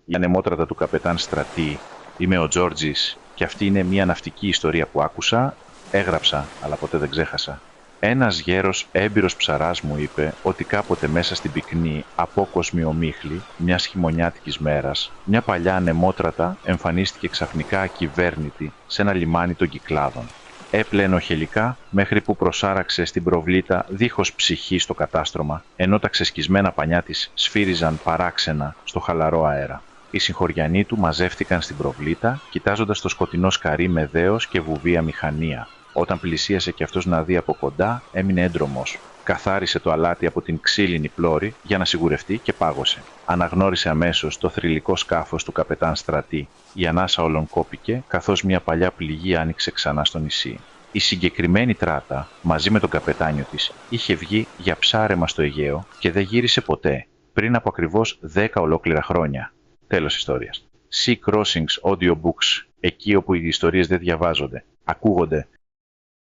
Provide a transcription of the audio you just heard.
η ανεμότρατα του καπετάν Στρατή. Είμαι ο Τζόρτζης και αυτή είναι μια ναυτική ιστορία που άκουσα, έγραψα, αλλά ποτέ δεν ξέχασα. Ένας γέρος έμπειρος ψαράς μου είπε ότι κάποτε μέσα στην πυκνή, απόκοσμη ομίχλη μιας χειμωνιάτικης μέρας, μια παλιά ανεμότρατα εμφανίστηκε ξαφνικά ακυβέρνητη σε ένα λιμάνι των Κυκλάδων. Έπλε ενοχελικά μέχρι που προσάραξε στην προβλήτα δίχως ψυχή στο κατάστρωμα, ενώ τα ξεσκισμένα πανιά της σφύριζαν παράξενα στο χαλαρό αέρα. Οι συγχωριανοί του μαζεύτηκαν στην προβλήτα, κοιτάζοντας το σκοτεινό σκαρί με δέος και βουβία μηχανία. Όταν πλησίασε και αυτός να δει από κοντά, έμεινε έντρομος. Καθάρισε το αλάτι από την ξύλινη πλώρη για να σιγουρευτεί και πάγωσε. Αναγνώρισε αμέσως το θρυλικό σκάφος του καπετάν Στρατή. Η ανάσα όλων κόπηκε, καθώς μια παλιά πληγή άνοιξε ξανά στο νησί. Η συγκεκριμένη τράτα, μαζί με τον καπετάνιο της, είχε βγει για ψάρεμα στο Αιγαίο και δεν γύρισε ποτέ, πριν από ακριβώς 10 ολόκληρα χρόνια. Τέλος ιστορίας. Sea Crossings Audiobooks, εκεί όπου οι ιστορίες δεν διαβάζονται, ακούγονται